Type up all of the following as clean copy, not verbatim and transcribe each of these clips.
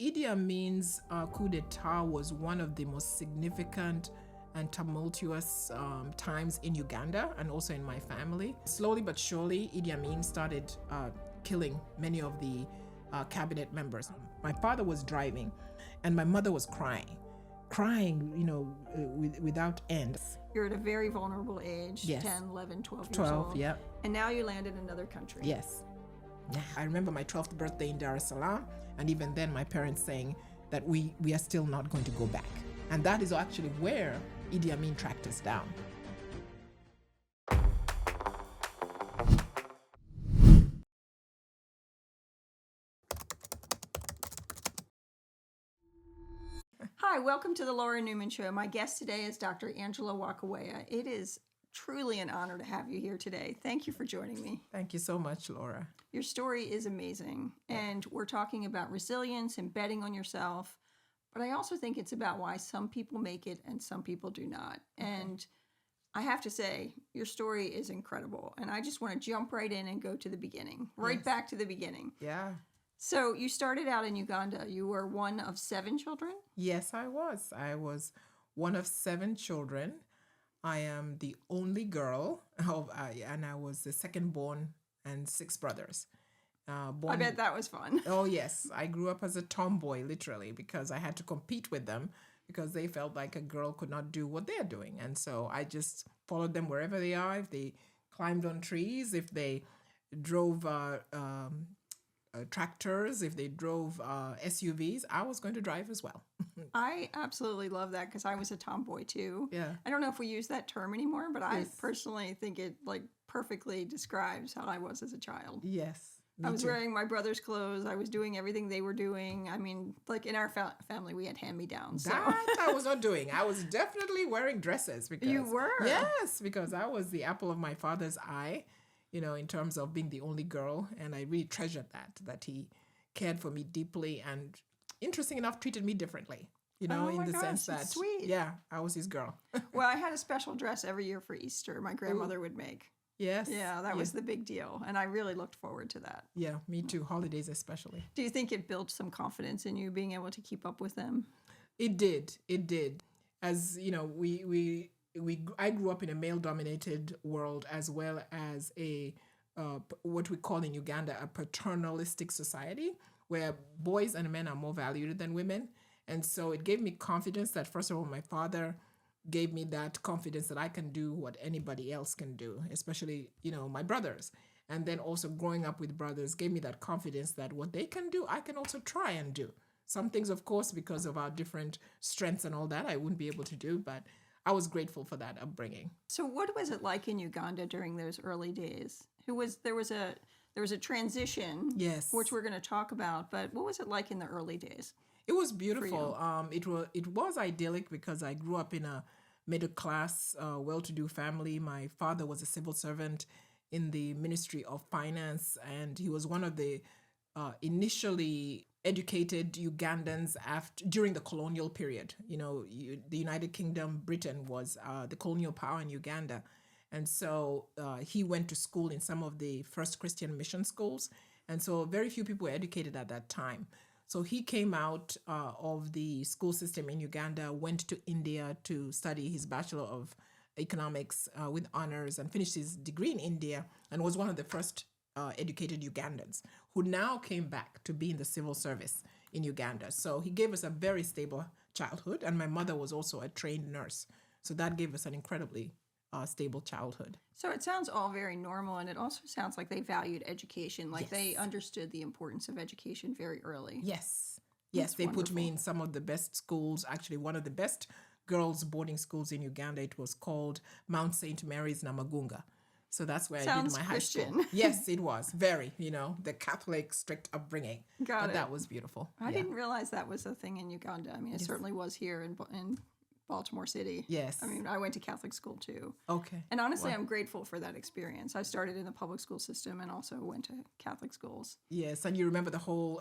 Idi Amin's coup d'etat was one of the most significant and tumultuous times in Uganda and also in my family. Slowly but surely, Idi Amin started killing many of the cabinet members. My father was driving and my mother was crying, without end. You're at a very vulnerable age, Yes. 10, 11, 12 years 12, old. yeah. And now you land in another country. Yes. I remember my 12th birthday in Dar es Salaam, and even then my parents saying that we are still not going to go back. And that is actually where Idi Amin tracked us down. Hi, welcome to the Laura Neuman Show. My guest today is Dr. Angela Wakhweya. It is truly an honor to have you here today. Thank you for joining me. Thank you so much, Laura. Your story is amazing, and we're talking about resilience and betting on yourself, but I also think it's about why some people make it and some people do not. And I have to say, your story is incredible, and I just want to jump right in and go to the beginning, Yes. back to the beginning. Yeah. So you started out in Uganda. You were one of 7 children? Yes, I was. I was one of 7 children. I am the only girl, and I was the second born and 6 brothers. I bet that was fun. Oh, yes. I grew up as a tomboy, literally, because I had to compete with them because they felt like a girl could not do what they're doing. And so I just followed them wherever they are. If they climbed on trees, if they drove tractors, if they drove SUVs, I was going to drive as well. I absolutely love that because I was a tomboy too. Yeah. I don't know if we use that term anymore, but I Yes. personally think it perfectly describes how I was as a child. Yes. I was too. wearing my brother's clothes. I was doing everything they were doing. I mean, in our family, we had hand-me-downs. So. That I was not doing. I was definitely wearing dresses because You were? Yes, because I was the apple of my father's eye, in terms of being the only girl, and I really treasured that he cared for me deeply and, interesting enough, treated me differently. In my the gosh, sense that that's sweet. Yeah, I was his girl. Well, I had a special dress every year for Easter my grandmother would make. Yes. Yeah, that was the big deal, and I really looked forward to that. Yeah, me too. Holidays especially. Do you think it built some confidence in you being able to keep up with them? It did. It did. As I grew up in a male-dominated world as well as a what we call in Uganda a paternalistic society where boys and men are more valued than women. And so it gave me confidence that, first of all, my father gave me that confidence that I can do what anybody else can do, especially, my brothers. And then also growing up with brothers gave me that confidence that what they can do, I can also try and do. Some things, of course, because of our different strengths and all that, I wouldn't be able to do, but I was grateful for that upbringing. So what was it like in Uganda during those early days? There was a transition, Yes. which we're going to talk about, but what was it like in the early days? It was beautiful. It was idyllic because I grew up in a middle class, well-to-do family. My father was a civil servant in the Ministry of Finance, and he was one of the initially educated Ugandans during the colonial period. The United Kingdom, Britain was the colonial power in Uganda. And so he went to school in some of the first Christian mission schools. And so very few people were educated at that time. So he came out of the school system in Uganda, went to India to study his Bachelor of Economics with honors and finished his degree in India and was one of the first educated Ugandans who now came back to be in the civil service in Uganda. So he gave us a very stable childhood, and my mother was also a trained nurse. So that gave us an incredibly stable childhood. So it sounds all very normal, and it also sounds like they valued education, like they understood the importance of education very early. Yes. That's They put me wonderful. in some of the best schools, actually one of the best girls' boarding schools in Uganda. It was called Mount St. Mary's Namagunga. So that's where I Sounds did my high school. Christian. Yes, it was. Very, the Catholic strict upbringing. Got But it. that was beautiful. I didn't realize that was a thing in Uganda. I mean, it certainly was here in Baltimore City. Yes. I mean, I went to Catholic school too. Okay. And honestly, I'm grateful for that experience. I started in the public school system and also went to Catholic schools. Yes, and you remember the whole,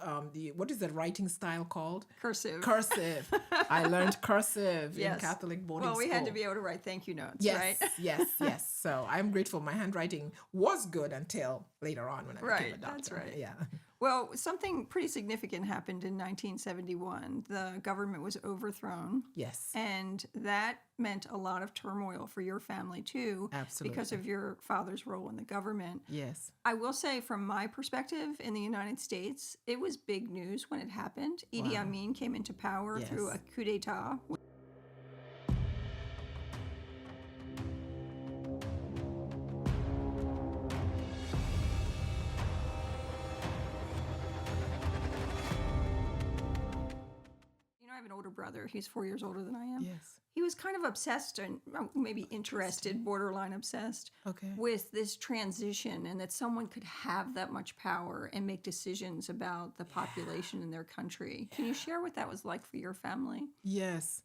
what is that writing style called? Cursive. Cursive. I learned cursive in Yes. Catholic boarding school. Well, we had to be able to write thank you notes, Yes, right? yes. So I'm grateful. My handwriting was good until later on when I became a Right, doctor. that's right. Yeah. Well, something pretty significant happened in 1971. The government was overthrown. Yes. And that meant a lot of turmoil for your family, too. Absolutely. Because of your father's role in the government. Yes. I will say, from my perspective, in the United States, it was big news when it happened. Idi Amin came into power through a coup d'etat. I have an older brother. He's 4 years older than I am. Yes. He was kind of obsessed and maybe interested, borderline obsessed, with this transition and that someone could have that much power and make decisions about the population in their country. Can you share what that was like for your family? Yes.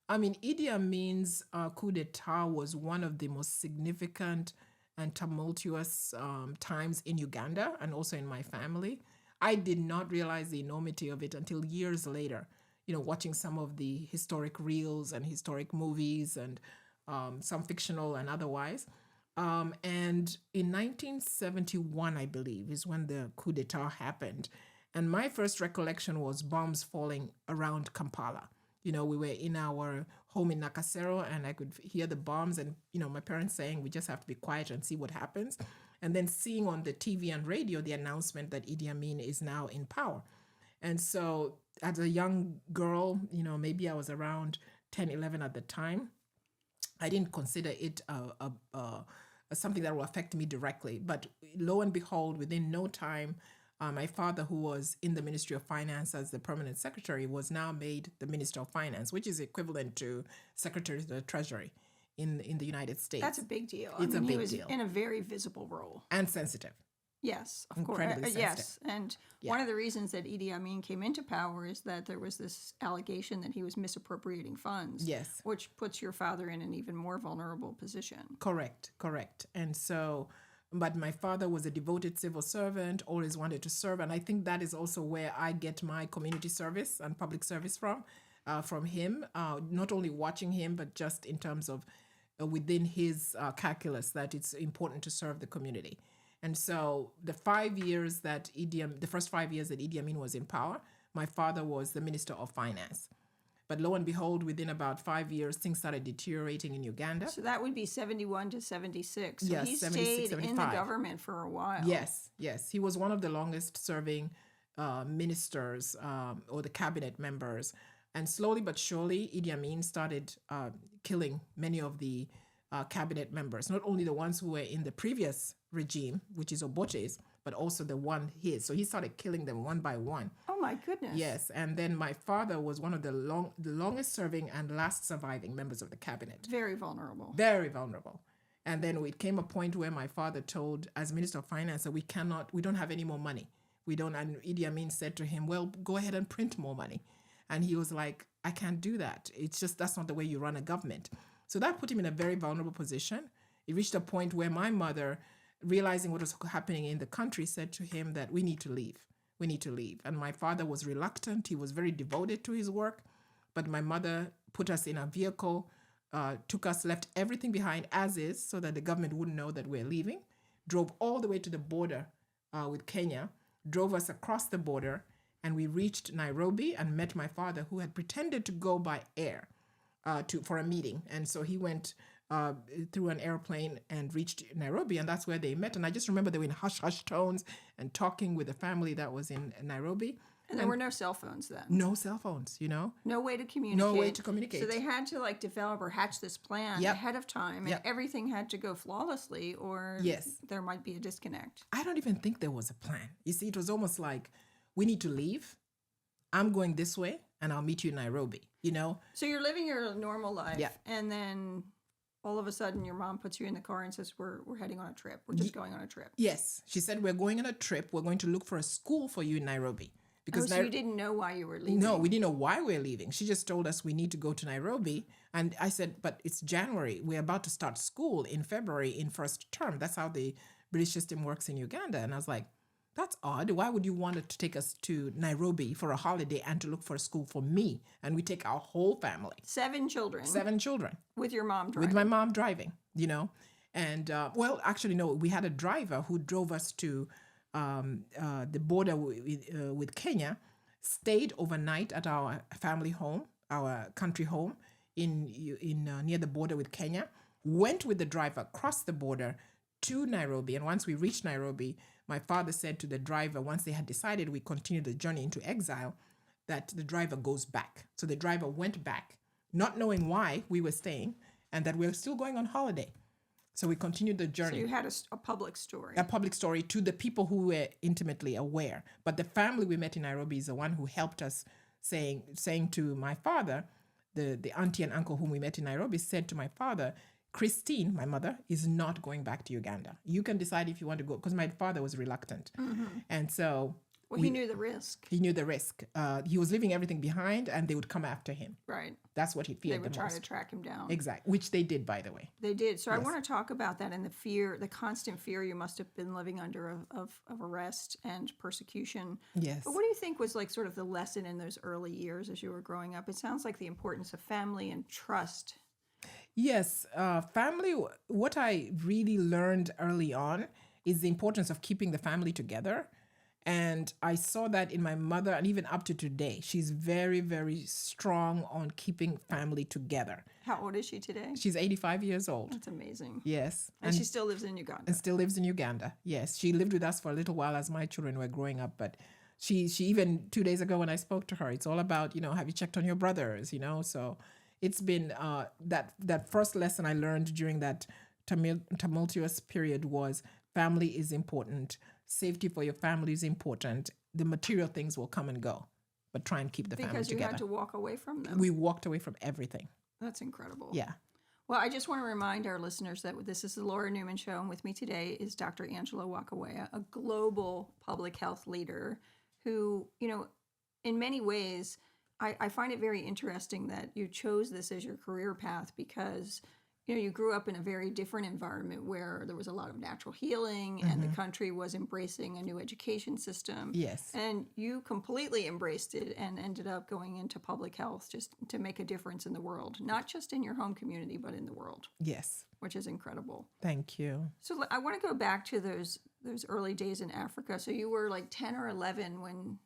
I mean, Idi Amin's coup d'etat was one of the most significant and tumultuous times in Uganda and also in my family. I did not realize the enormity of it until years later. Watching some of the historic reels and historic movies and some fictional and otherwise. And in 1971, I believe, is when the coup d'etat happened. And my first recollection was bombs falling around Kampala. We were in our home in Nakasero and I could hear the bombs and, my parents saying, we just have to be quiet and see what happens. And then seeing on the TV and radio the announcement that Idi Amin is now in power. And so as a young girl, maybe I was around 10, 11 at the time, I didn't consider it something that will affect me directly. But lo and behold, within no time, my father, who was in the Ministry of Finance as the permanent secretary, was now made the Minister of Finance, which is equivalent to Secretary of the Treasury in the United States. That's a big deal. It's a big he was deal. In a very visible role. And sensitive. Yes, of course. Incredibly sensitive. Yes, and one of the reasons that Idi Amin came into power is that there was this allegation that he was misappropriating funds. Yes. Which puts your father in an even more vulnerable position. Correct. And so, but my father was a devoted civil servant, always wanted to serve. And I think that is also where I get my community service and public service from him, not only watching him, but just in terms of within his calculus that it's important to serve the community. And so the first 5 years that Idi Amin was in power, my father was the Minister of Finance. But lo and behold, within about 5 years, things started deteriorating in Uganda. So that would be 71 to 76. So yes, he 76, stayed 75. in the government for a while. Yes. He was one of the longest serving ministers or the cabinet members. And slowly but surely, Idi Amin started killing many of the cabinet members, not only the ones who were in the previous regime, which is Oboche's, but also the one his. So he started killing them one by one. Oh my goodness. Yes, and then my father was one of the longest serving and last surviving members of the cabinet. Very vulnerable. Very vulnerable. And then it came a point where my father told, as Minister of Finance, that we don't have any more money. And Idi Amin said to him, well, go ahead and print more money. And he was like, I can't do that. It's just, that's not the way you run a government. So that put him in a very vulnerable position. It reached a point where my mother, realizing what was happening in the country, said to him that we need to leave. And my father was reluctant. He was very devoted to his work. But my mother put us in a vehicle, left everything behind as is so that the government wouldn't know that we're leaving, drove all the way to the border with Kenya, drove us across the border, and we reached Nairobi and met my father, who had pretended to go by air for a meeting. And so he went through an airplane and reached Nairobi, and that's where they met. And I just remember they were in hush-hush tones and talking with the family that was in Nairobi. And there were no cell phones then. No cell phones, No way to communicate. No way to communicate. So they had to develop or hatch this plan ahead of time, and everything had to go flawlessly, or there might be a disconnect. I don't even think there was a plan. You see, it was almost like, we need to leave. I'm going this way, and I'll meet you in Nairobi, So you're living your normal life, and then all of a sudden your mom puts you in the car and says, we're heading on a trip. We're just going on a trip. Yes. She said, we're going on a trip. We're going to look for a school for you in Nairobi. Because so you didn't know why you were leaving? No, we didn't know why we were leaving. She just told us we need to go to Nairobi. And I said, but it's January. We're about to start school in February in first term. That's how the British system works in Uganda. And I was like, that's odd. Why would you want to take us to Nairobi for a holiday and to look for a school for me? And we take our whole family. 7 children. 7 children. With your mom driving. With my mom driving, And, actually, no, we had a driver who drove us to the border with Kenya, stayed overnight at our family home, our country home in near the border with Kenya, went with the driver across the border to Nairobi. And once we reached Nairobi, my father said to the driver, once they had decided we continued the journey into exile, that the driver goes back. So the driver went back, not knowing why we were staying and that we were still going on holiday. So we continued the journey. So you had a public story. A public story to the people who were intimately aware. But the family we met in Nairobi is the one who helped us, saying to my father, the auntie and uncle whom we met in Nairobi said to my father, Christine, my mother, is not going back to Uganda. You can decide if you want to go, because my father was reluctant. And so... Well, he knew the risk. He knew the risk. He was leaving everything behind and they would come after him. Right. That's what he feared They would the try most. to track him down. Exactly. Which they did, by the way. They did. So I want to talk about that and the fear, the constant fear you must have been living under of arrest and persecution. Yes. But what do you think was like sort of the lesson in those early years as you were growing up? It sounds like the importance of family and trust. Yes. Family, what I really learned early on is the importance of keeping the family together. And I saw that in my mother, and even up to today, she's very, very strong on keeping family together. How old is she today? She's 85 years old. That's amazing. Yes. And she still lives in Uganda. And still lives in Uganda. Yes. She lived with us for a little while as my children were growing up. But she even 2 days ago when I spoke to her, it's all about, have you checked on your brothers, So it's been that first lesson I learned during that tumultuous period was family is important. Safety for your family is important. The material things will come and go, but try and keep the family together. Because you had to walk away from them. We walked away from everything. That's incredible. Yeah. Well, I just want to remind our listeners that this is the Laura Neuman Show, and with me today is Dr. Angela Wakhweya, a global public health leader who, in many ways, I find it very interesting that you chose this as your career path because you grew up in a very different environment where there was a lot of natural healing and the country was embracing a new education system. Yes. And you completely embraced it and ended up going into public health just to make a difference in the world, not just in your home community, but in the world. Yes. Which is incredible. Thank you. So I want to go back to those early days in Africa. So you were like 10 or 11 when,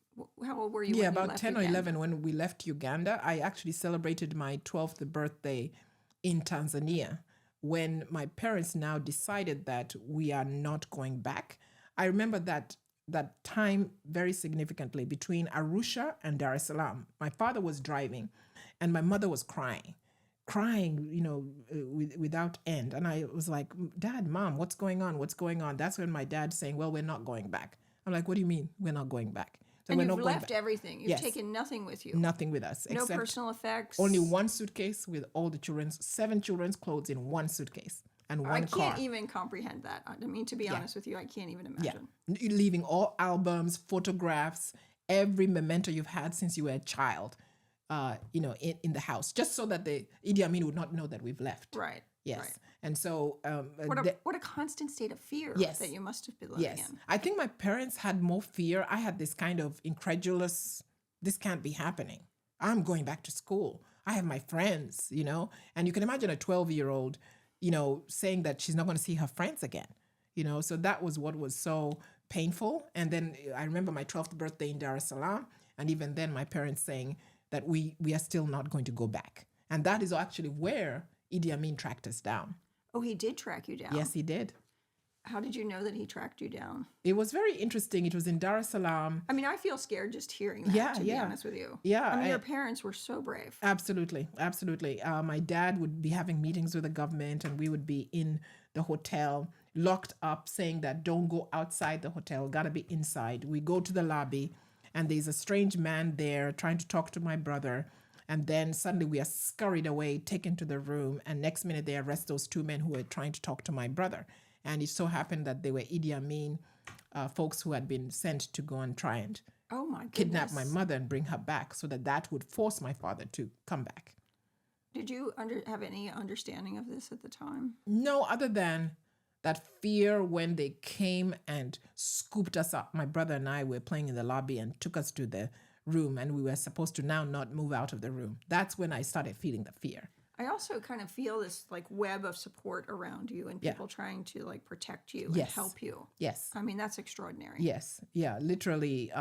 how old were you when you about left 10 or Uganda? 11 when we left Uganda. I actually celebrated my 12th birthday in Tanzania when my parents now decided that we are not going back. I remember that time very significantly between Arusha and Dar es Salaam. My father was driving and my mother was crying, without end. And I was like, Dad, Mom, what's going on? What's going on? That's when my dad's saying, well, we're not going back. I'm like, what do you mean we're not going back? So And we're you've not going left back. everything. You've Yes. taken nothing with you. Nothing with us. No except personal effects. only one suitcase with all the 7 children's clothes in one suitcase and one I car. can't even comprehend that. I mean, to be honest with you, I can't even imagine. Leaving all albums, photographs, every memento you've had since you were a child, in the house, just so that the Idi Amin would not know that we've left. Right. Yes. Right. And so... What a constant state of fear Yes. that you must have been living Yes. in. I think my parents had more fear. I had this kind of incredulous, this can't be happening. I'm going back to school. I have my friends, and you can imagine a 12-year-old, saying that she's not going to see her friends again, so that was what was so painful. And then I remember my 12th birthday in Dar es Salaam. And even then my parents saying that we are still not going to go back. And that is actually where Idi Amin tracked us down. Oh, he did track you down. Yes, he did. How did you know that he tracked you down? It was very interesting. It was in Dar es Salaam. I mean, I feel scared just hearing that, to be honest with you. Yeah. I mean, your parents were so brave. Absolutely. Absolutely. My dad would be having meetings with the government and we would be in the hotel, locked up, saying that don't go outside the hotel, gotta be inside. We go to the lobby and there's a strange man there trying to talk to my brother. And then suddenly we are scurried away, taken to the room. And next minute they arrest those 2 men who were trying to talk to my brother. And it so happened that they were Idi Amin folks who had been sent to go and try and Oh my goodness. kidnap my mother and bring her back so that would force my father to come back. Did you have any understanding of this at the time? No, other than that fear when they came and scooped us up. My brother and I were playing in the lobby and took us to the room and we were supposed to now not move out of the room. That's when I started feeling the fear. I also kind of feel this like web of support around you and Yeah. people trying to like protect you and Yes. help you. Yes. I mean, that's extraordinary. Yes. Yeah. Literally,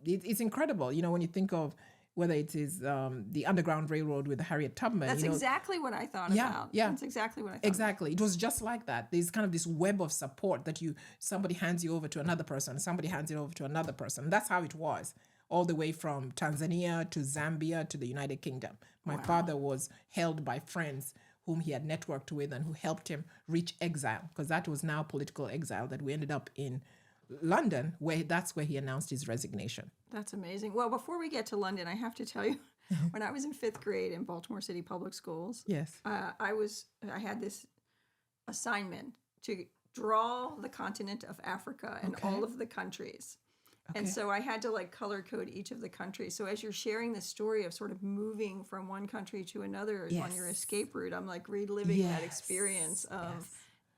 it's incredible. You know, when you think of whether it is the Underground Railroad with Harriet Tubman. That's you know, exactly what I thought Yeah, about. yeah. That's exactly what I thought. Exactly. It was just like that. There's kind of this web of support that somebody hands you over to another person, somebody hands it over to another person. That's how it was, all the way from Tanzania to Zambia to the United Kingdom. My father was held by friends whom he had networked with and who helped him reach exile, because that was now political exile that we ended up in London, that's where he announced his resignation. That's amazing. Well, before we get to London, I have to tell you, when I was in 5th grade in Baltimore City Public Schools, Yes. I had this assignment to draw the continent of Africa and all of the countries. And so I had to like color code each of the countries. So as you're sharing the story of sort of moving from one country to another on your escape route, I'm like reliving that experience of,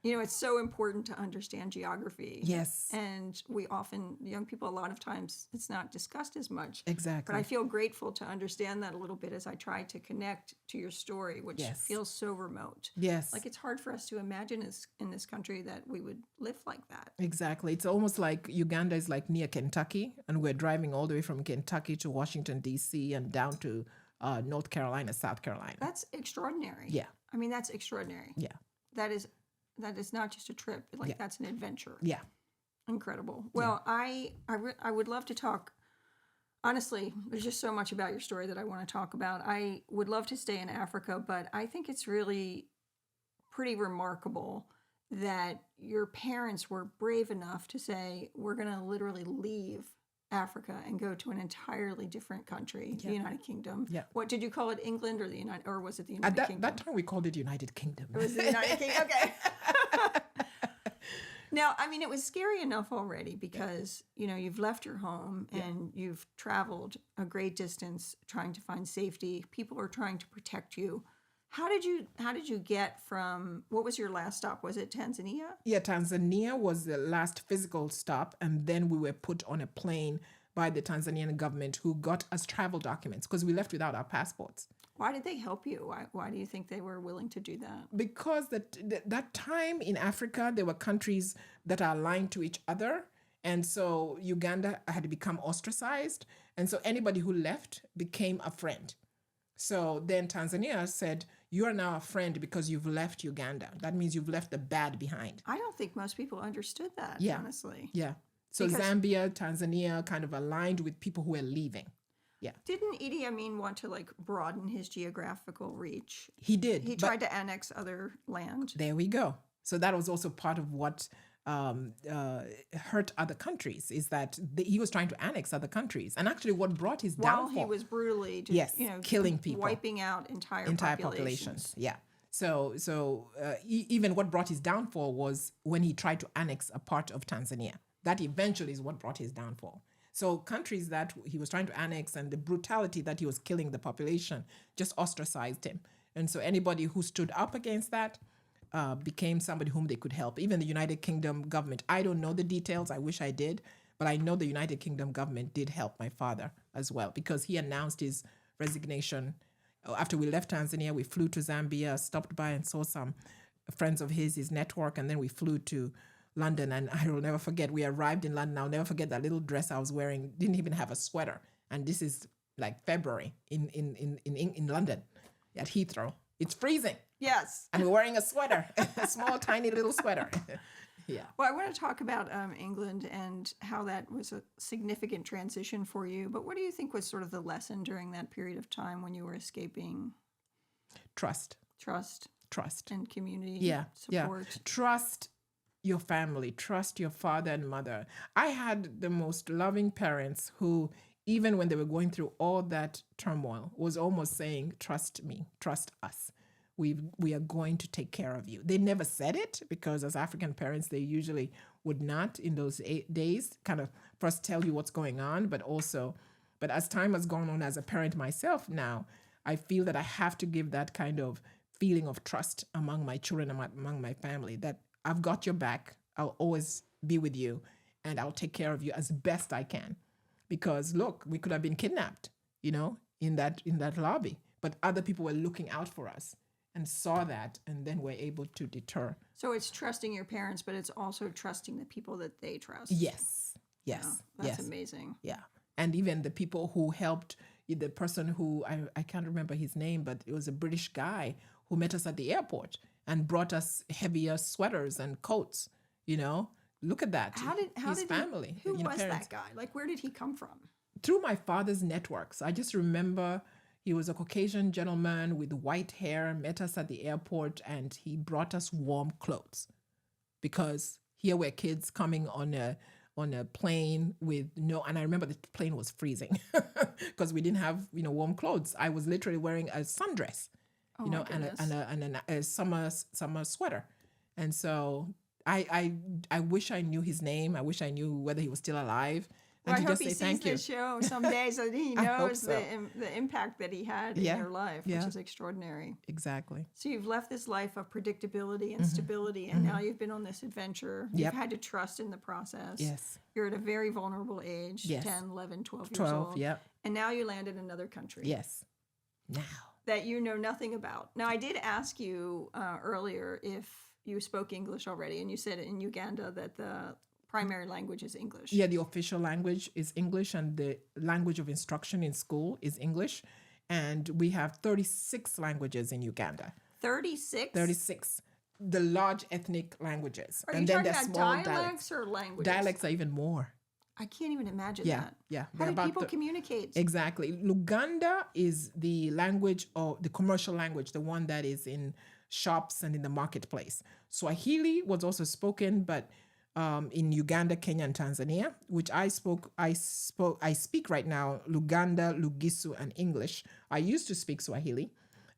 you know, it's so important to understand geography. Yes. And we often, young people, a lot of times it's not discussed as much. Exactly. But I feel grateful to understand that a little bit as I try to connect to your story, which feels so remote. Yes. Like it's hard for us to imagine in this country that we would live like that. Exactly. It's almost like Uganda is like near Kentucky, and we're driving all the way from Kentucky to Washington, D.C. and down to North Carolina, South Carolina. That's extraordinary. Yeah. I mean, that's extraordinary. Yeah. That is not just a trip. Like that's an adventure. Yeah. Incredible. Well, I would love to talk. Honestly, there's just so much about your story that I want to talk about. I would love to stay in Africa, but I think it's really pretty remarkable that your parents were brave enough to say, we're going to literally leave Africa and go to an entirely different country, the United Kingdom. Yeah. What did you call it? England or the United, or was it the United Kingdom? At that time, we called it United Kingdom. It was the United Kingdom. Okay. Now, I mean, it was scary enough already because, you know, you've left your home and you've traveled a great distance trying to find safety. People are trying to protect you. How did you get from, what was your last stop? Was it Tanzania? Yeah, Tanzania was the last physical stop, and then we were put on a plane by the Tanzanian government, who got us travel documents because we left without our passports. Why did they help you? Why do you think they were willing to do that? Because that time in Africa, there were countries that are aligned to each other. And so Uganda had become ostracized. And so anybody who left became a friend. So then Tanzania said, you are now a friend because you've left Uganda. That means you've left the bad behind. I don't think most people understood that, honestly. Yeah. So Zambia, Tanzania kind of aligned with people who were leaving. Yeah. Didn't Idi Amin want to like broaden his geographical reach? He did. He tried to annex other land. There we go. So that was also part of what hurt other countries, is that he was trying to annex other countries. And actually what brought his downfall... While he was brutally just, killing people. Wiping out entire populations. Yeah. So even what brought his downfall was when he tried to annex a part of Tanzania. That eventually is what brought his downfall. So countries that he was trying to annex and the brutality that he was killing the population just ostracized him. And so anybody who stood up against that became somebody whom they could help. Even the United Kingdom government. I don't know the details. I wish I did. But I know the United Kingdom government did help my father as well, because he announced his resignation. After we left Tanzania, we flew to Zambia, stopped by and saw some friends of his network, and then we flew to London. And I will never forget, we arrived in London. I'll never forget that little dress I was wearing. Didn't even have a sweater. And this is like February in London at Heathrow. It's freezing. Yes. And we're wearing a sweater, a small, tiny little sweater. Yeah. Well, I want to talk about England and how that was a significant transition for you. But what do you think was sort of the lesson during that period of time when you were escaping? Trust. And community support. Yeah. Trust your family. Trust your father and mother. I had the most loving parents who, even when they were going through all that turmoil, was almost saying, trust me, trust us. We are going to take care of you. They never said it, because as African parents, they usually would not in those days kind of first tell you what's going on, but as time has gone on as a parent myself now, I feel that I have to give that kind of feeling of trust among my children and among my family, that I've got your back, I'll always be with you, and I'll take care of you as best I can. Because look, we could have been kidnapped, in that lobby, but other people were looking out for us. and saw that, and then were able to deter. So it's trusting your parents, but it's also trusting the people that they trust. Yes, yes, Yeah, that's yes. amazing. Yeah. And even the people who helped, the person who, I can't remember his name, but it was a British guy who met us at the airport and brought us heavier sweaters and coats, you know. Look at that. How did his family? Who was parents. that guy? Like, where did he come from? Through my father's networks. I just remember he was a Caucasian gentleman with white hair, met us at the airport, and he brought us warm clothes because here were kids coming on a plane with and I remember the plane was freezing because we didn't have warm clothes. I was literally wearing a sundress, and a summer sweater, and so I wish I knew his name. I wish I knew whether he was still alive. Well, and I to hope just he say sees thank you. this show someday so that he I hope knows so. the impact that he had in your life, which is extraordinary. Exactly. So you've left this life of predictability and stability, and now you've been on this adventure. Yep. You've had to trust in the process. Yes. You're at a very vulnerable age, Yes. 10, 11, 12 years 12, old. yep. And now you land in another country. Yes. Now. That you know nothing about. Now, I did ask you earlier if you spoke English already, and you said in Uganda that the primary language is English. Yeah, the official language is English, and the language of instruction in school is English. And we have 36 languages in Uganda. 36? 36. The large ethnic languages. Are and you then talking there's about small dialects or languages? Dialects are even more. I can't even imagine Yeah, that. yeah. How They're do about people communicate? Exactly. Luganda is the language, or the commercial language, the one that is in shops and in the marketplace. Swahili was also spoken, but in Uganda, Kenya, and Tanzania, which I speak right now, Luganda, Lugisu, and English. I used to speak Swahili,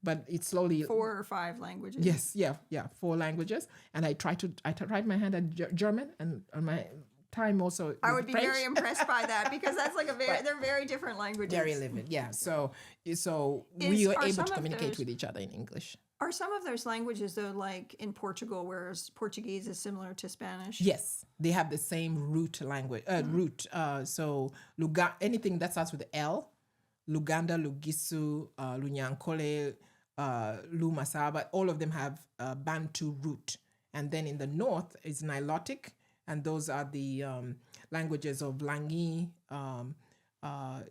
but it's slowly 4 or 5 languages. Yes, yeah, 4 languages, and I tried my hand at German, and on my time also. I with would be French. very impressed by that because that's like they're very different languages. Very livid, yeah. So we were able to communicate with each other in English. Are some of those languages though like in Portugal, whereas Portuguese is similar to Spanish? Yes, they have the same root language. So anything that starts with L, Luganda, Lugisu, Lunyankole, Lumasaba, all of them have Bantu root. And then in the north is Nilotic, and those are the languages of Langi,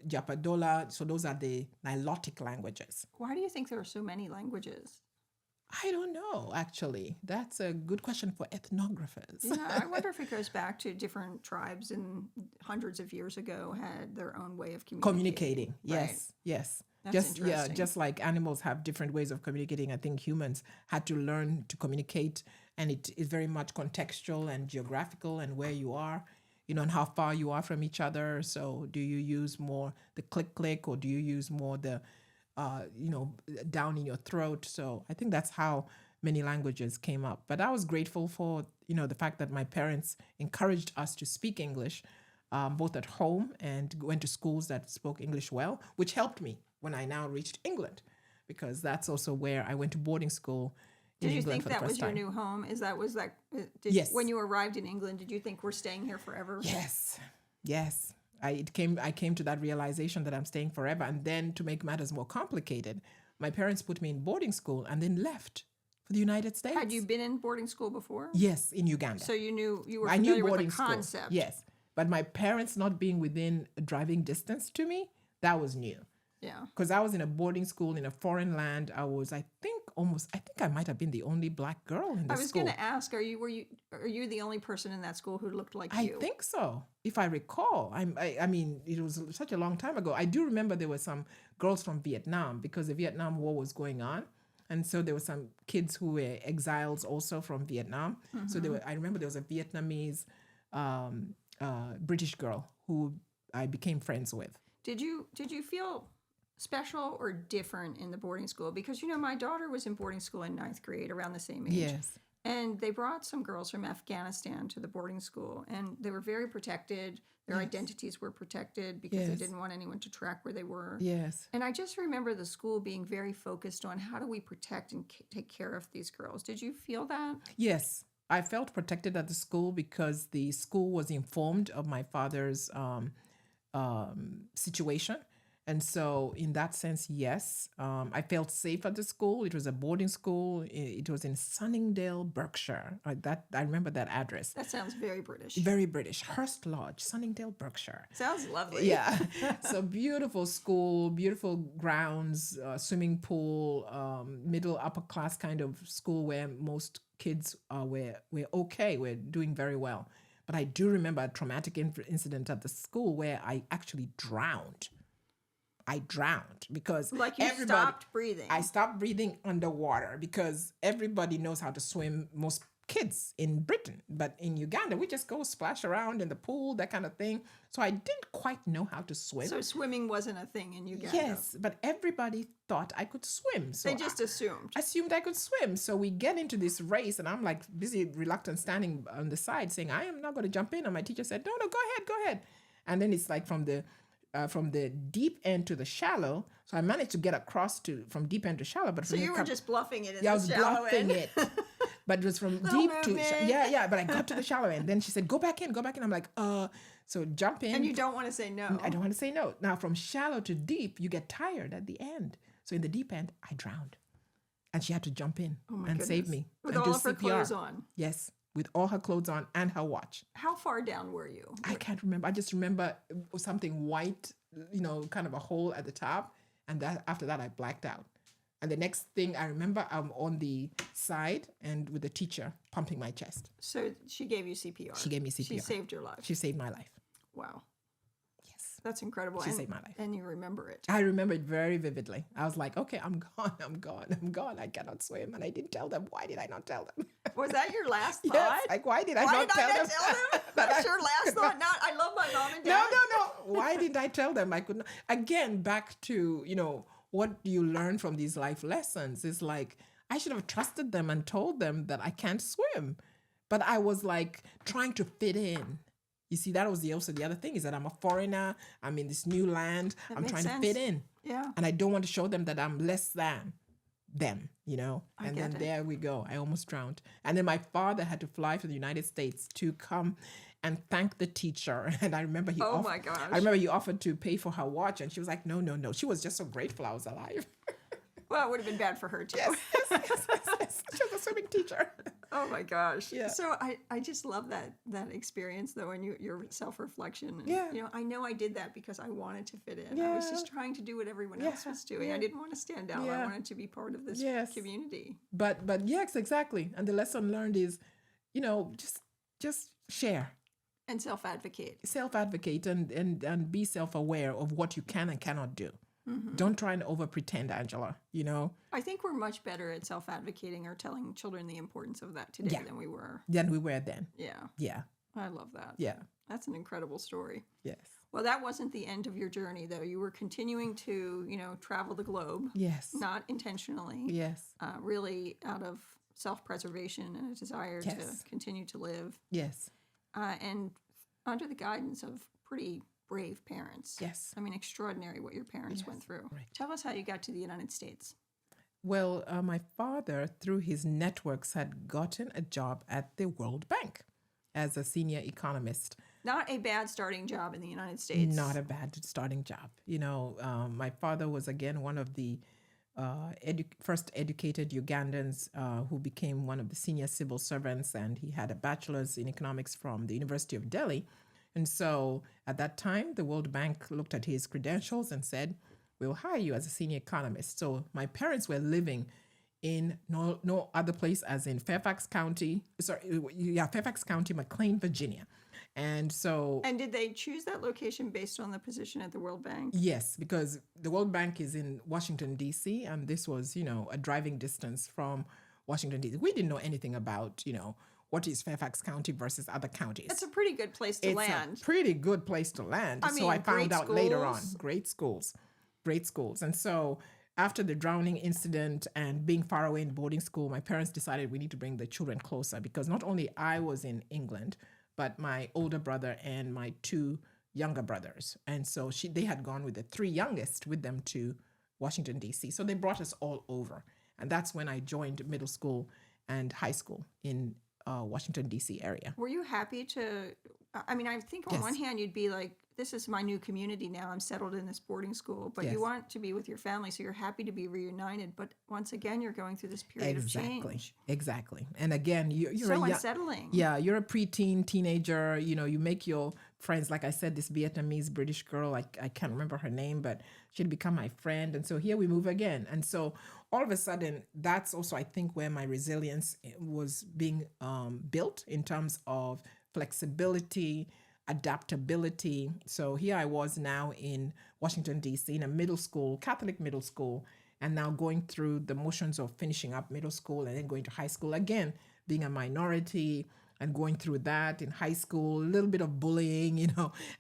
Japadola. So those are the Nilotic languages. Why do you think there are so many languages? I don't know, actually. That's a good question for ethnographers. Yeah, I wonder if it goes back to different tribes in hundreds of years ago had their own way of communicating. Yes, Right. yes. That's interesting. Just like animals have different ways of communicating, I think humans had to learn to communicate, and it is very much contextual and geographical and where you are, and how far you are from each other. So do you use more the click, or do you use more the down in your throat? So I think that's how many languages came up. But I was grateful for, the fact that my parents encouraged us to speak English, both at home and went to schools that spoke English well, which helped me when I now reached England, because that's also where I went to boarding school in Did you England think for the that first was your time. new home? Yes. When you arrived in England, did you think we're staying here forever? Yes. I came to that realization that I'm staying forever. And then to make matters more complicated, my parents put me in boarding school and then left for the United States. Had you been in boarding school before? Yes, in Uganda. So you were I familiar knew with boarding the school. concept. Yes. But my parents not being within driving distance to me, that was new. Yeah. Because I was in a boarding school in a foreign land. I think I might have been the only Black girl in the school. I was going to ask, are you the only person in that school who looked like you? I think so, if I recall. I mean, it was such a long time ago. I do remember there were some girls from Vietnam because the Vietnam War was going on. And so there were some kids who were exiles also from Vietnam. Mm-hmm. So I remember there was a Vietnamese British girl who I became friends with. Did you feel special or different in the boarding school? Because, my daughter was in boarding school in 9th grade around the same age. Yes. And they brought some girls from Afghanistan to the boarding school, and they were very protected. Their identities were protected because they didn't want anyone to track where they were. Yes. And I just remember the school being very focused on how do we protect and take care of these girls. Did you feel that? Yes. I felt protected at the school because the school was informed of my father's situation. And so, in that sense, yes, I felt safe at the school. It was a boarding school. It was in Sunningdale, Berkshire. I remember that address. That sounds very British. Very British. Hurst Lodge, Sunningdale, Berkshire. Sounds lovely. Yeah. So beautiful school, beautiful grounds, swimming pool, middle upper class kind of school where most kids were okay. We're doing very well. But I do remember a traumatic incident at the school where I actually drowned. I drowned because Like you stopped breathing. I stopped breathing underwater because everybody knows how to swim, most kids in Britain. But in Uganda, we just go splash around in the pool, that kind of thing. So I didn't quite know how to swim. So swimming wasn't a thing in Uganda. Yes, but everybody thought I could swim. So they just assumed. Assumed I could swim. So we get into this race and I'm like busy, reluctant, standing on the side saying, I am not going to jump in. And my teacher said, no, go ahead. And then it's like from the deep end to the shallow. So I managed to get across from deep end to shallow. But so you were just bluffing it in I the was shallow bluffing end. it. But it was from deep to yeah. But I got to the shallow end. Then she said, go back in. I'm like, so jump in. And you don't want to say no. I don't want to say no. Now from shallow to deep, you get tired at the end. So in the deep end, I drowned. And she had to jump in and save me. With and all do of her CPR. clothes on. Yes. With all her clothes on and her watch. How far down were you? I can't remember. I just remember it was something white, kind of a hole at the top. And after that, I blacked out. And the next thing I remember, I'm on the side and with the teacher pumping my chest. So she gave you CPR. She gave me CPR. She saved your life. She saved my life. Wow. Yes. That's incredible. She saved my life. And you remember it. I remember it very vividly. I was like, okay, I'm gone. I cannot swim. And I didn't tell them. Why did I not tell them? Was that your last thought? Yes, like, why did I not tell them? That's your last thought? Not, I love my mom and dad. No. Why didn't I tell them? I could not. Again, back to, what do you learn from these life lessons? It's like, I should have trusted them and told them that I can't swim. But I was like trying to fit in. You see, that was also the other thing is that I'm a foreigner. I'm in this new land. I'm trying to fit in. Yeah. And I don't want to show them that I'm less than them, And then there we go. I almost drowned. And then my father had to fly to the United States to come and thank the teacher. And I remember my gosh. I remember he offered to pay for her watch. And she was like, no. She was just so grateful I was alive. Well, it would have been bad for her too. Yes. She was a swimming teacher. Oh my gosh. Yeah. So I just love that experience though, and your self-reflection. And, Yeah. I know I did that because I wanted to fit in. Yeah. I was just trying to do what everyone else was doing. Yeah. I didn't want to stand out. Yeah. I wanted to be part of this community. But yes, exactly. And the lesson learned is, just share. And self-advocate. Self-advocate and be self-aware of what you can and cannot do. Mm-hmm. Don't try and over-pretend, Angela, I think we're much better at self-advocating or telling children the importance of that today than we were. Then. Yeah. Yeah. I love that. Yeah. That's an incredible story. Yes. Well, that wasn't the end of your journey, though. You were continuing to, travel the globe. Yes. Not intentionally. Yes. Really out of self-preservation and a desire to continue to live. Yes. And under the guidance of pretty brave parents. Yes. I mean, extraordinary what your parents went through. Right. Tell us how you got to the United States. Well, my father, through his networks, had gotten a job at the World Bank as a senior economist. Not a bad starting job in the United States. Not a bad starting job. My father was, again, one of the first educated Ugandans who became one of the senior civil servants, and he had a bachelor's in economics from the University of Delhi. And so at that time, the World Bank looked at his credentials and said, we'll hire you as a senior economist. So my parents were living in no other place as in Fairfax County, McLean, Virginia. And so... And did they choose that location based on the position at the World Bank? Yes, because the World Bank is in Washington, D.C., and this was, a driving distance from Washington, D.C. We didn't know anything about, what is Fairfax County versus other counties. It's a pretty good place to land. It's a pretty good place to land. So I found out later on. Great schools. And so after the drowning incident and being far away in boarding school, my parents decided we need to bring the children closer because not only I was in England, but my older brother and my two younger brothers. And so they had gone with the three youngest with them to Washington, D.C. So they brought us all over. And that's when I joined middle school and high school in Washington, D.C. area. Were you happy to I mean, I think on one hand, you'd be like, this is my new community now. I'm settled in this boarding school, but you want to be with your family, so you're happy to be reunited. But once again, you're going through this period of change. Exactly. And again, you're so unsettling. Yeah, you're a preteen, teenager. You make your friends. Like I said, this Vietnamese British girl, I can't remember her name, but she'd become my friend. And so here we move again. And so all of a sudden, that's also, I think, where my resilience was being built in terms of flexibility, adaptability. So here I was now in Washington, D.C., in a middle school, Catholic middle school, and now going through the motions of finishing up middle school and then going to high school again, being a minority and going through that in high school, a little bit of bullying,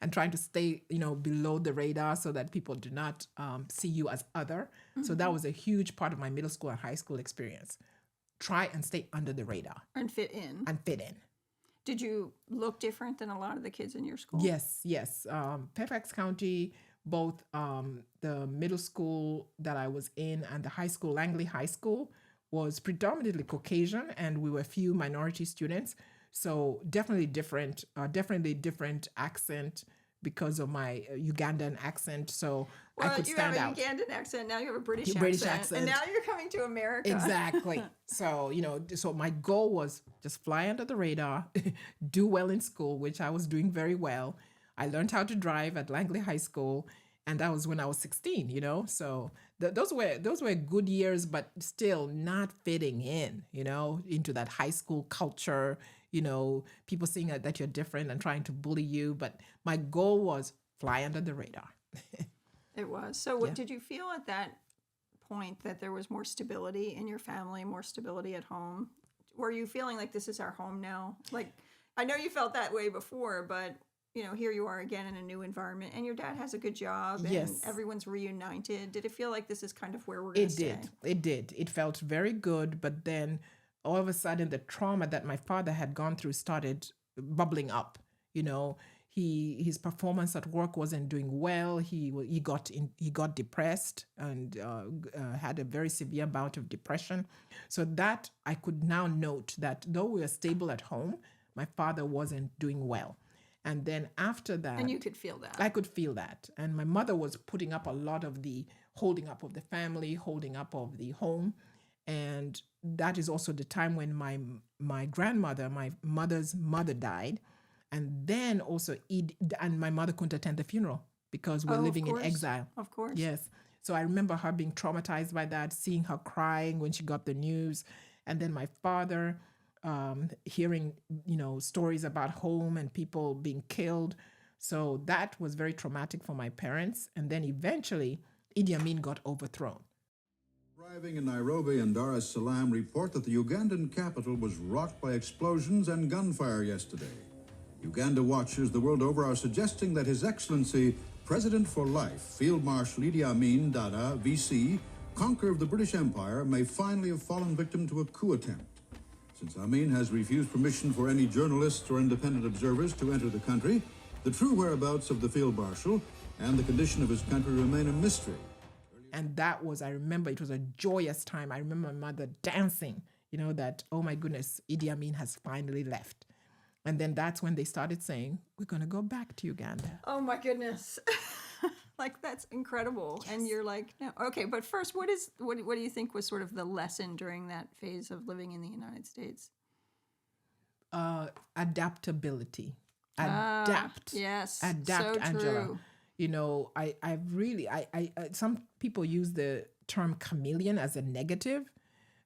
and trying to stay, below the radar so that people do not see you as other. Mm-hmm. So that was a huge part of my middle school and high school experience. Try and stay under the radar. And fit in. Did you look different than a lot of the kids in your school? Yes. Fairfax County, both the middle school that I was in and the high school, Langley High School, was predominantly Caucasian, and we were a few minority students. So definitely different accent because of my Ugandan accent. So I could stand out. You have a Ugandan accent. Now you have a British accent. And now you're coming to America. Exactly. So, so my goal was just fly under the radar, do well in school, which I was doing very well. I learned how to drive at Langley High School, and that was when I was 16, So those were good years, but still not fitting in, into that high school culture, people seeing that you're different and trying to bully you. But my goal was fly under the radar. It was. So did you feel at that point that there was more stability in your family, more stability at home? Were you feeling like this is our home now? Like, I know you felt that way before, but here you are again in a new environment, and your dad has a good job, and everyone's reunited. Did it feel like this is kind of where we're going to stay? It did. It felt very good, but then all of a sudden the trauma that my father had gone through started bubbling up. His performance at work wasn't doing well. He got depressed and had a very severe bout of depression. So that I could now note that though we were stable at home, my father wasn't doing well. And then after that... And you could feel that. I could feel that. And my mother was putting up a lot of the holding up of the family, holding up of the home. And that is also the time when my grandmother, my mother's mother, died. And then also, and my mother couldn't attend the funeral because we're living in exile. Of course. Yes. So I remember her being traumatized by that, seeing her crying when she got the news. And then my father... hearing, stories about home and people being killed. So that was very traumatic for my parents. And then eventually, Idi Amin got overthrown. Arriving in Nairobi and Dar es Salaam report that the Ugandan capital was rocked by explosions and gunfire yesterday. Uganda watchers the world over are suggesting that His Excellency, President for Life, Field Marshal Idi Amin, Dada, VC, conqueror of the British Empire, may finally have fallen victim to a coup attempt. Since Amin has refused permission for any journalists or independent observers to enter the country, the true whereabouts of the Field Marshal and the condition of his country remain a mystery. And that was, I remember, it was a joyous time. I remember my mother dancing, that, oh my goodness, Idi Amin has finally left. And then that's when they started saying, we're going to go back to Uganda. Oh my goodness. Like, that's incredible. Yes. And you're like, no. Okay, but first, what do you think was sort of the lesson during that phase of living in the United States? Adaptability. Adapt. Yes. Adapt, so Angela. True. I've really, some people use the term chameleon as a negative,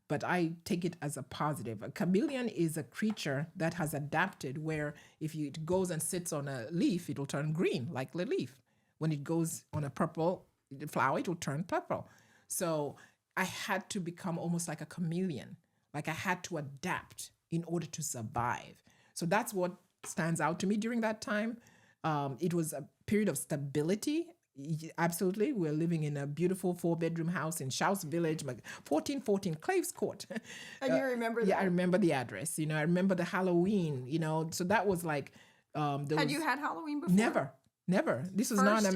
but I take it as a positive. A chameleon is a creature that has adapted where if it goes and sits on a leaf, it'll turn green, like the leaf. When it goes on a purple flower, it will turn purple. So I had to become almost like a chameleon. Like I had to adapt in order to survive. So that's what stands out to me during that time. It was a period of stability. Absolutely. We're living in a beautiful 4-bedroom house in Shouse Village, like 1414 Claves Court. And you remember that? Yeah, I remember the address. I remember the Halloween, So that was like... Had you had Halloween before? Never. This was First not an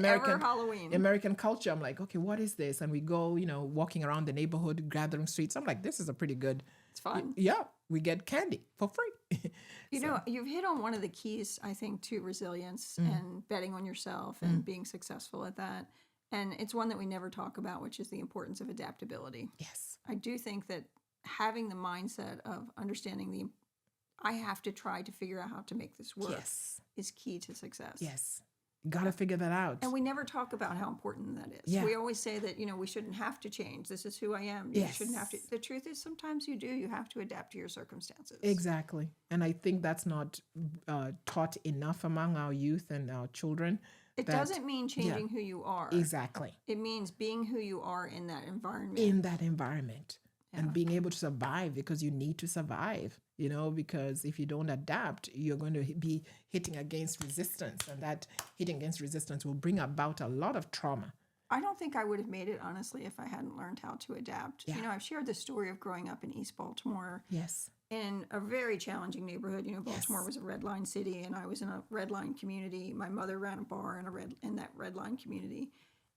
American culture. I'm like, okay, what is this? And we go, walking around the neighborhood, gathering sweets. I'm like, this is a pretty good... It's fun. Yeah, we get candy for free. You know, you've hit on one of the keys, I think, to resilience and betting on yourself and being successful at that. And it's one that we never talk about, which is the importance of adaptability. Yes. I do think that having the mindset of understanding I have to try to figure out how to make this work Yes. is key to success. Yes. Got to figure that out. And we never talk about how important that is. Yeah. We always say that, we shouldn't have to change. This is who I am. You shouldn't have to. The truth is sometimes you do. You have to adapt to your circumstances. Exactly. And I think that's not taught enough among our youth and our children. It doesn't mean changing who you are. Exactly. It means being who you are in that environment. And being able to survive, because you need to survive, because if you don't adapt, you're going to be hitting against resistance, and that hitting against resistance will bring about a lot of trauma. I don't think I would have made it, honestly, if I hadn't learned how to adapt. Yeah. I've shared the story of growing up in East Baltimore. Yes. In a very challenging neighborhood. Baltimore was a red line city, and I was in a red line community. My mother ran a bar in that red line community.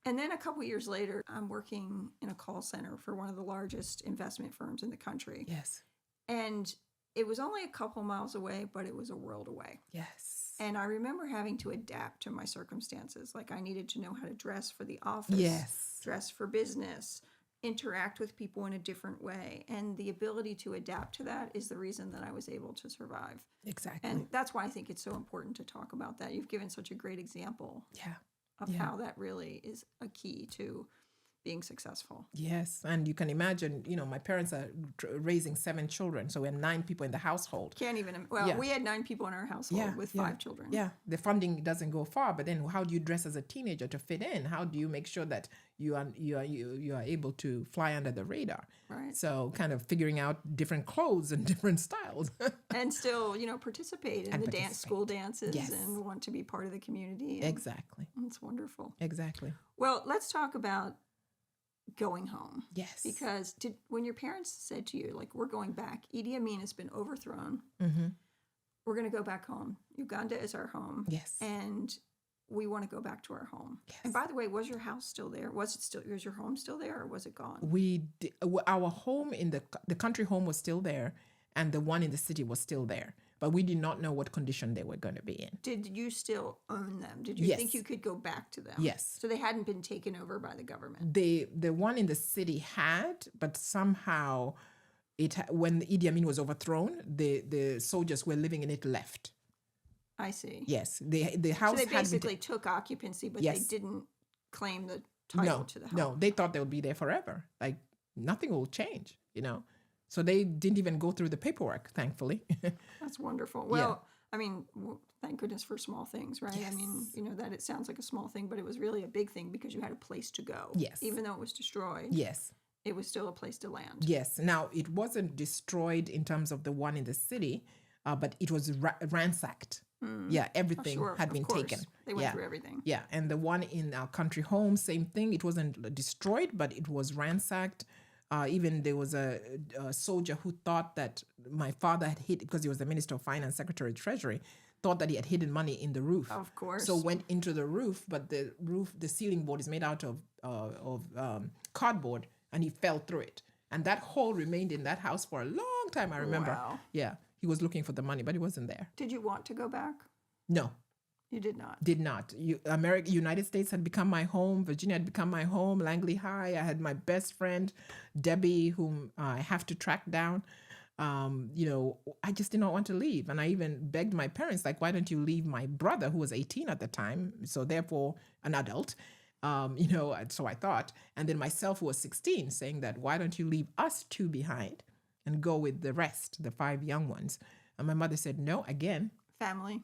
And then a couple years later, I'm working in a call center for one of the largest investment firms in the country. Yes. And it was only a couple miles away, but it was a world away. Yes. And I remember having to adapt to my circumstances. Like I needed to know how to dress for the office, Yes. dress for business, interact with people in a different way. And the ability to adapt to that is the reason that I was able to survive. Exactly. And that's why I think it's so important to talk about that. You've given such a great example of how that really is a key to being successful. Yes. And you can imagine, my parents are raising 7 children. So we're 9 people in the household. Can't even, we had 9 people in our household with 5 children. Yeah. The funding doesn't go far, but then how do you dress as a teenager to fit in? How do you make sure that you are able to fly under the radar? Right. So kind of figuring out different clothes and different styles. And still, participate in the school dances and want to be part of the community. Exactly. It's wonderful. Exactly. Well, let's talk about going home. Yes. Because when your parents said to you, like, we're going back, Idi Amin has been overthrown. Mm-hmm. We're going to go back home. Uganda is our home. Yes. And we want to go back to our home. Yes. And by the way, was your house still there? Was your home still there, or was it gone? Our home in the country home was still there, and the one in the city was still there. But we did not know what condition they were going to be in. Did you still own them? Did you think you could go back to them? Yes. So they hadn't been taken over by the government? The one in the city had, but somehow when Idi Amin was overthrown, the soldiers who were living in it left. I see. Yes. The house so they basically took occupancy, but they didn't claim the title to the house. No, they thought they would be there forever. Like nothing will change, So they didn't even go through the paperwork, thankfully. That's wonderful. Well, I mean, thank goodness for small things, right? Yes. I mean, that it sounds like a small thing, but it was really a big thing because you had a place to go. Yes. Even though it was destroyed. Yes. It was still a place to land. Yes. Now, it wasn't destroyed in terms of the one in the city, but it was ransacked. Yeah, everything had been taken. They went through everything. Yeah, and the one in our country home, same thing. It wasn't destroyed, but it was ransacked. Even there was a soldier who thought that my father had hid, because he was the Minister of Finance, Secretary of Treasury, thought that he had hidden money in the roof. Of course. So went into the roof, but the ceiling board is made out of cardboard, and he fell through it. And that hole remained in that house for a long time, I remember. Wow. Yeah, he was looking for the money, but it wasn't there. Did you want to go back? No. You did not? Did not. United States had become my home. Virginia had become my home. Langley High. I had my best friend, Debbie, whom I have to track down. I just did not want to leave. And I even begged my parents, like, why don't you leave my brother, who was 18 at the time, so therefore an adult, so I thought. And then myself, who was 16, saying that, why don't you leave us 2 behind and go with the rest, the 5 young ones? And my mother said, no, again. Family.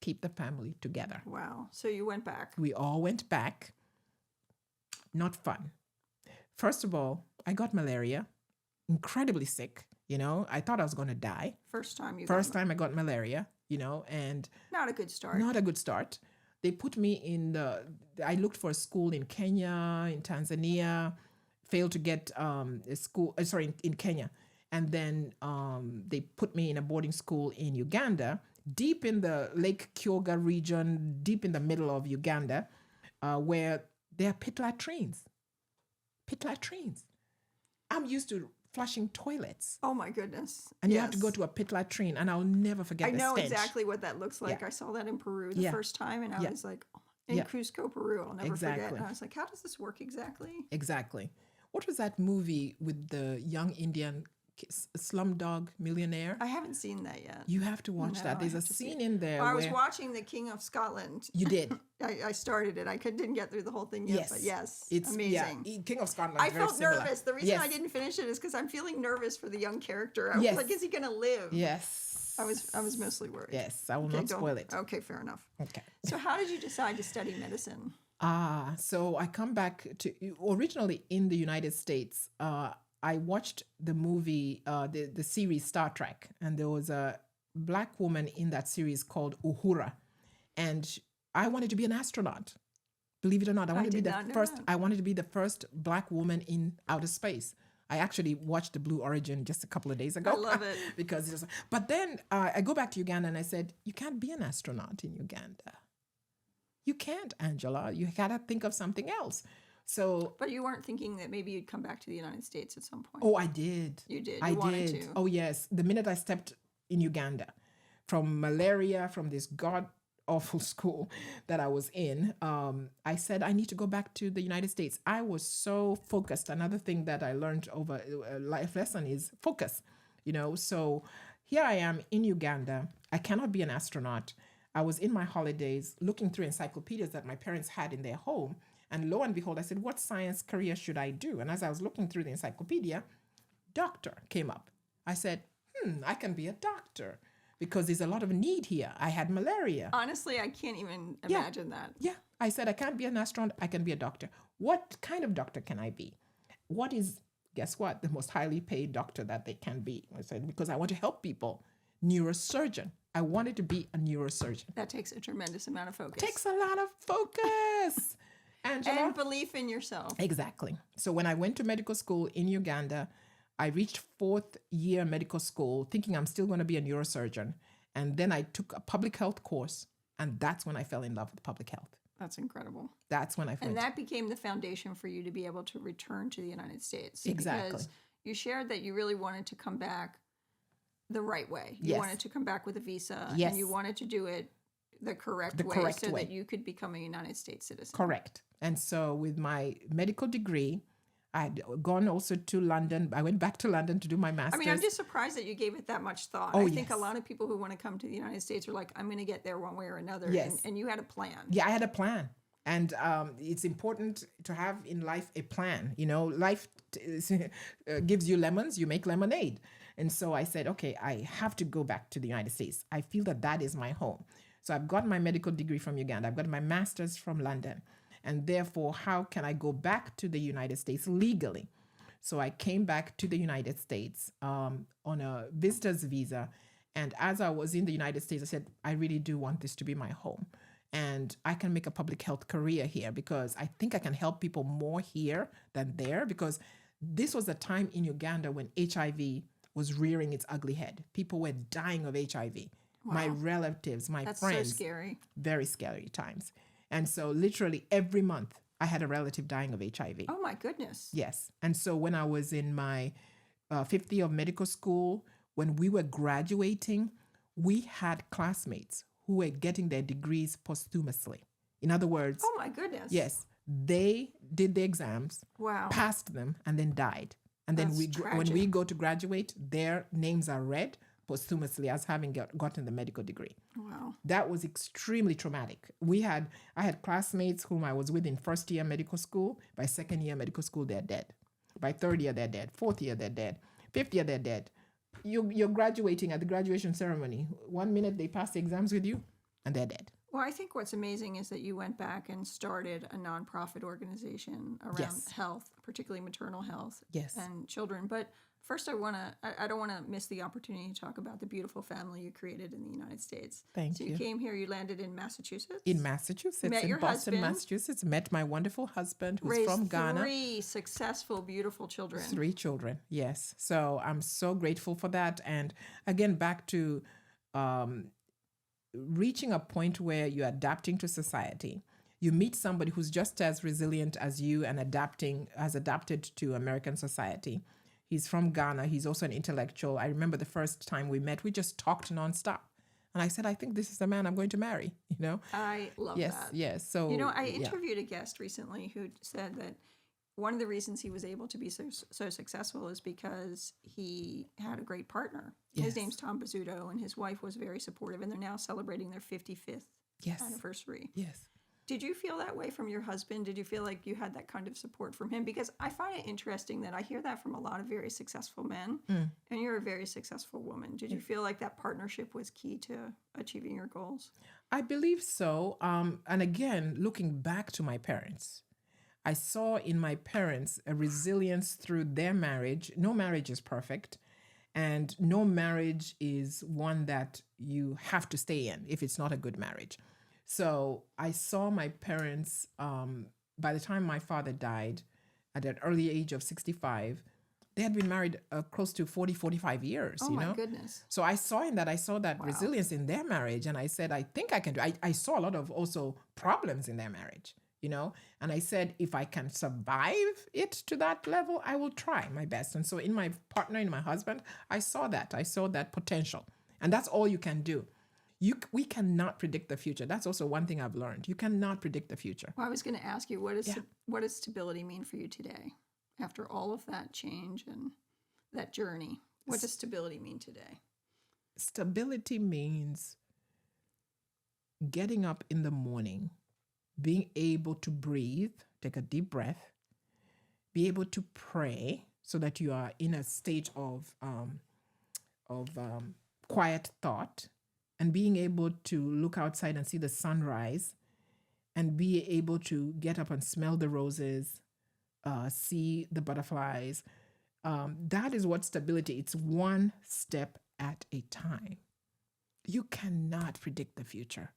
Keep the family together. Wow. So you went back. We all went back. Not fun. First of all, I got malaria, incredibly sick. I thought I was going to die. First time I got malaria, and not a good start. Not a good start. They put me I looked for a school in Kenya, in Tanzania, failed to get a school, in Kenya. And then they put me in a boarding school in Uganda, deep in the Lake Kyoga region, deep in the middle of Uganda, where there are pit latrines. Pit latrines. I'm used to flushing toilets. Oh my goodness. And you have to go to a pit latrine, and I'll never forget I the know stench. exactly what that looks like. Yeah. I saw that in Peru the first time, and I Yeah. was like, in Yeah. Cusco, Peru, I'll never forget. Exactly. And I was like, how does this work exactly? Exactly. What was that movie with the young Indian Slumdog Millionaire? I haven't seen that yet. You have to watch No, that. I There's a have to see scene it. in there I where was watching The King of Scotland. you did. I started it. I didn't get through the whole thing yet, but yes, it's amazing. Yeah, King of Scotland. I is very felt similar. nervous. The reason Yes. I didn't finish it is because I'm feeling nervous for the young character. I was Yes. like, is he going to live? Yes. I was mostly worried. Yes, I will Okay, not don't- spoil it. Okay, fair enough. Okay. So how did you decide to study medicine? So I come back to originally in the United States. I watched the movie, the series Star Trek, and there was a Black woman in that series called Uhura, and I wanted to be an astronaut. Believe it or not, I wanted to be did the not know first. that. I wanted to be the first Black woman in outer space. I actually watched the Blue Origin just a couple of days ago. I love it. because it was, but then I go back to Uganda and I said, you can't be an astronaut in Uganda. You can't, Angela. You gotta think of something else. So, But you weren't thinking that maybe you'd come back to the United States at some point. oh, I did. You did. I You wanted did. to. Oh, yes. The minute I stepped in Uganda, from malaria, from this god awful school that I was in, I said I need to go back to the United States. I was so focused. Another thing that I learned over a life lesson is focus. So here I am in Uganda. I cannot be an astronaut. I was in my holidays looking through encyclopedias that my parents had in their home. And lo and behold, I said, what science career should I do? And as I was looking through the encyclopedia, doctor came up. I said, I can be a doctor because there's a lot of need here. I had malaria. Honestly, I can't even imagine that. Yeah. I said, I can't be an astronaut. I can be a doctor. What kind of doctor can I be? What is, guess what? The most highly paid doctor that they can be. I said, because I want to help people. Neurosurgeon. I wanted to be a neurosurgeon. That takes a tremendous amount of focus. Takes a lot of focus. Angela? And belief in yourself. Exactly. So when I went to medical school in Uganda, I reached 4th year medical school thinking I'm still going to be a neurosurgeon. And then I took a public health course, and that's when I fell in love with public health. That's incredible. That's when I fell. And that became the foundation for you to be able to return to the United States. Exactly. Because you shared that you really wanted to come back the right way. You Yes. wanted to come back with a visa. Yes. And you wanted to do it the correct way correct so way. that you could become a United States citizen. Correct. And so with my medical degree, I had gone also to London. I went back to London to do my I master's. mean, I'm just surprised that you gave it that much thought. Oh, I think a yes. lot of people who want to come to the United States are like, I'm going to get there one way or another. Yes. And you had a plan. Yeah, I had a plan. And it's important to have in life a plan. Life gives you lemons, you make lemonade. And so I said, okay, I have to go back to the United States. I feel that is my home. So I've got my medical degree from Uganda. I've got my master's from London. And therefore, how can I go back to the United States legally? So I came back to the United States on a visitor's visa. And as I was in the United States, I said, I really do want this to be my home. And I can make a public health career here because I think I can help people more here than there, because this was a time in Uganda when HIV was rearing its ugly head. People were dying of HIV. My relatives, my That's friends. so scary. Very scary times. And so literally every month I had a relative dying of HIV. Oh, my goodness. Yes. And so when I was in my 5th year of medical school, when we were graduating, we had classmates who were getting their degrees posthumously. In other words, Oh, my goodness. yes, they did the exams, Wow. passed them, and then died. And then That's when we tragic. go to graduate, their names are read posthumously as having gotten the medical degree. Wow. That was extremely traumatic. I had classmates whom I was with in 1st year medical school. By 2nd year medical school, they're dead. By 3rd year, they're dead. 4th year, they're dead. 5th year, they're dead. You're graduating at the graduation ceremony. 1 minute they pass the exams with you, and they're dead. Well, I think what's amazing is that you went back and started a nonprofit organization around Yes. health, particularly maternal health Yes. and children. But first, I don't want to miss the opportunity to talk about the beautiful family you created in the United States. Thank so you. you came here, you landed in Massachusetts. In Massachusetts, Met in your Boston, husband. Massachusetts, met my wonderful husband who's Raised from Ghana. 3 successful, beautiful children. 3 children, yes. So I'm so grateful for that. And again, back to reaching a point where you're adapting to society. You meet somebody who's just as resilient as you and has adapted to American society. He's from Ghana. He's also an intellectual. I remember the first time we met, we just talked nonstop. And I said, I think this is the man I'm going to marry, you know? I love Yes, that. yes. So, You know, I yeah. interviewed a guest recently who said that one of the reasons he was able to be so successful is because he had a great partner. Yes. His name's Tom Bizzuto, and his wife was very supportive, and they're now celebrating their 55th Yes. anniversary. Yes. Did you feel that way from your husband? Did you feel like you had that kind of support from him? Because I find it interesting that I hear that from a lot of very successful men, and you're a very successful woman. Did you feel like that partnership was key to achieving your goals? I believe so. And again, looking back to my parents, I saw in my parents a resilience through their marriage. No marriage is perfect, and no marriage is one that you have to stay in if it's not a good marriage. So I saw my parents, by the time my father died at an early age of 65, they had been married close to 40, 45 years, Oh, you my know? goodness. So I saw that resilience in their marriage. And I said, I think I can do I saw a lot of also problems in their marriage, you know? And I said, if I can survive it to that level, I will try my best. And so in my partner, in my husband, I saw that potential. And that's all you can do. We cannot predict the future. That's also one thing I've learned. You cannot predict the future. Well, I was going to ask you, what does stability mean for you today? After all of that change and that journey, what does stability mean today? Stability means getting up in the morning, being able to breathe, take a deep breath, be able to pray so that you are in a state of quiet thought, and being able to look outside and see the sunrise, and be able to get up and smell the roses, see the butterflies. That is what stability. It's one step at a time. You cannot predict the future.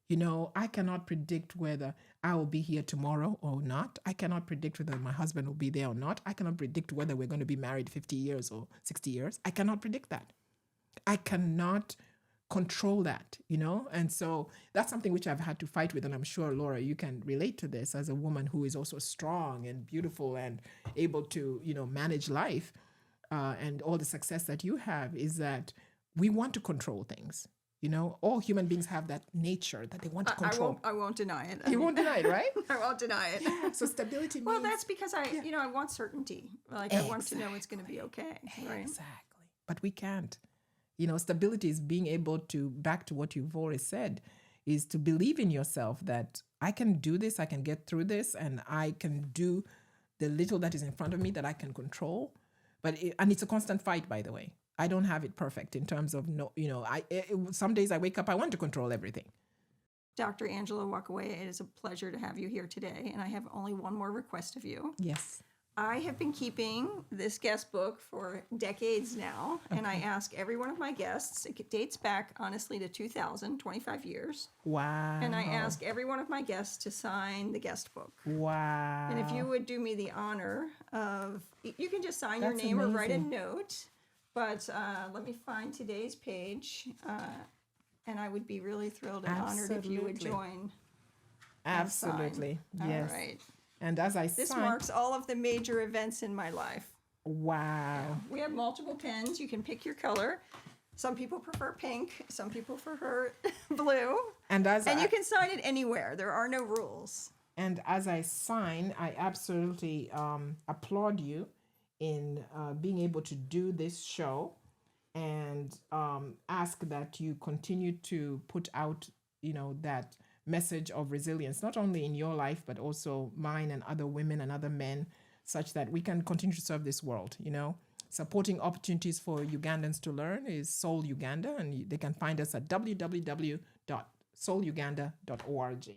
You know, I cannot predict whether I will be here tomorrow or not. I cannot predict whether my husband will be there or not. I cannot predict whether we're going to be married 50 years or 60 years. I cannot predict that. I cannot control that, you know? And so that's something which I've had to fight with. And I'm sure, Laura, you can relate to this as a woman who is also strong and beautiful and able to, you know, manage life and all the success that you have, is that we want to control things. You know, all human beings have that nature that they want to control. I won't deny it. You won't deny it, right? I won't deny it. Yeah, so stability means... Well, that's because I want certainty. Like, I want to know it's going to be okay. Right? Exactly. But we can't. You know, stability is being able to, back to what you've always said, is to believe in yourself that I can do this, I can get through this, and I can do the little that is in front of me that I can control. And it's a constant fight, by the way. I don't have it perfect in terms of, some days I wake up, I want to control everything. Dr. Angela Wakhweya, it is a pleasure to have you here today. And I have only one more request of you. Yes. I have been keeping this guest book for decades now, and I ask every one of my guests, it dates back, honestly, to 2000, 25 years. Wow. And I ask every one of my guests to sign the guest book. Wow. And if you would do me the honor of, you can just sign your That's name or write a amazing. note, but let me find today's page, and I would be really thrilled and honored if you would Absolutely. join. Absolutely. Yes. All right. And as I This sign... marks all of the major events in my life. Wow. We have multiple pens. You can pick your color. Some people prefer pink. Some people prefer blue. And you can sign it anywhere. There are no rules. And as I sign, I absolutely applaud you in being able to do this show, and ask that you continue to put out, you know, that message of resilience, not only in your life, but also mine and other women and other men, such that we can continue to serve this world, you know. Supporting opportunities for Ugandans to learn is Soul Uganda, and they can find us at www.souluganda.org.